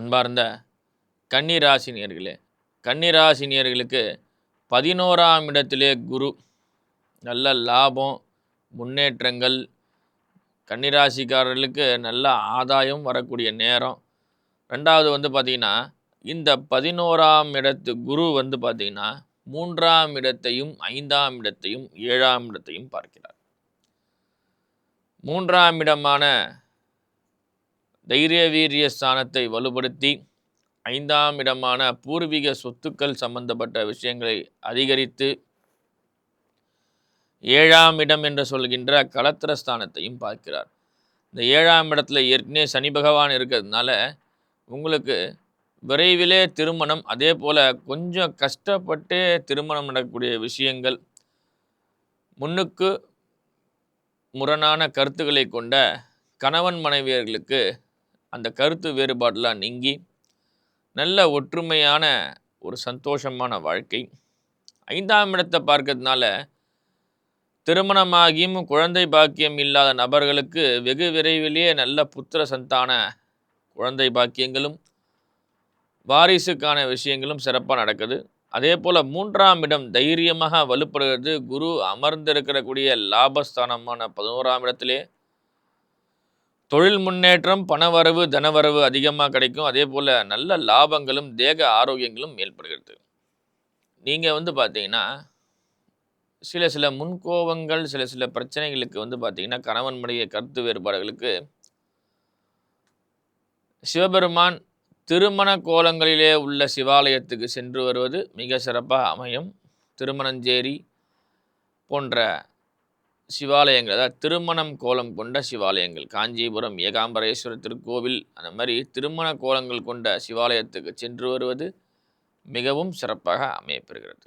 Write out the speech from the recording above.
அன்பார்ந்த கன்னிராசினியர்களே, கன்னிராசினியர்களுக்கு 11ஆம் இடத்திலே குரு. நல்ல லாபம், முன்னேற்றங்கள், கன்னிராசிக்காரர்களுக்கு நல்ல ஆதாயம் வரக்கூடிய நேரம். ரெண்டாவது பார்த்திங்கன்னா, இந்த 11ஆம் இடத்து குரு பார்த்திங்கன்னா 3ஆம் இடத்தையும் 5ஆம் இடத்தையும் 7ஆம் இடத்தையும் பார்க்கிறார். 3ஆம் இடமான தைரிய வீரிய ஸ்தானத்தை வலுப்படுத்தி 5ஆம் இடமான பூர்வீக சொத்துக்கள் சம்பந்தப்பட்ட விஷயங்களை அதிகரித்து 7ஆம் இடம் என்று சொல்கின்ற களத்திர ஸ்தானத்தையும் பார்க்கிறார். இந்த 7ஆம் இடத்துல ஏற்கனவே சனி பகவான் இருக்கிறதுனால உங்களுக்கு விரைவிலே திருமணம், அதே போல் கொஞ்சம் கஷ்டப்பட்டு திருமணம் நடக்கக்கூடிய விஷயங்கள், முன்னுக்கு முரணான கருத்துக்களை கொண்ட கணவன் மனைவியர்களுக்கு அந்த கருத்து வேறுபாடெலாம் நீங்கி நல்ல ஒற்றுமையான ஒரு சந்தோஷமான வாழ்க்கை. 5ஆம் இடத்தை பார்க்கறதுனால திருமணமாகியும் குழந்தை பாக்கியம் இல்லாத நபர்களுக்கு வெகு விரைவிலேயே நல்ல புத்திர சந்தான குழந்தை பாக்கியங்களும் வாரிசுக்கான விஷயங்களும் சிறப்பாக நடக்குது. அதே போல் 3ஆம் இடம் தைரியமாக வலுப்படுகிறது. குரு அமர்ந்திருக்கக்கூடிய லாபஸ்தானமான 11ஆம் இடத்திலே தொழில் முன்னேற்றம், பணவரவு, தனவரவு அதிகமாக கிடைக்கும். அதே போல் நல்ல லாபங்களும் தேக ஆரோக்கியங்களும் ஏற்படுகிறது. நீங்கள் பார்த்தீங்கன்னா சில முன்கோபங்கள், சில பிரச்சனைகளுக்கு பார்த்தீங்கன்னா கணவன் மனைவி கருத்து வேறுபாடுகளுக்கு சிவபெருமான் திருமண கோலங்களிலே உள்ள சிவாலயத்துக்கு சென்று வருவது மிக சிறப்பாக அமையும். திருமணஞ்சேரி போன்ற சிவாலயங்கள், அதாவது திருமணம் கோலம் கொண்ட சிவாலயங்கள், காஞ்சிபுரம் ஏகாம்பரேஸ்வரர் திருக்கோவில், அந்த மாதிரி திருமண கோலங்கள் கொண்ட சிவாலயத்துக்கு சென்று வருவது மிகவும் சிறப்பாக அமையப்பெறுகிறது.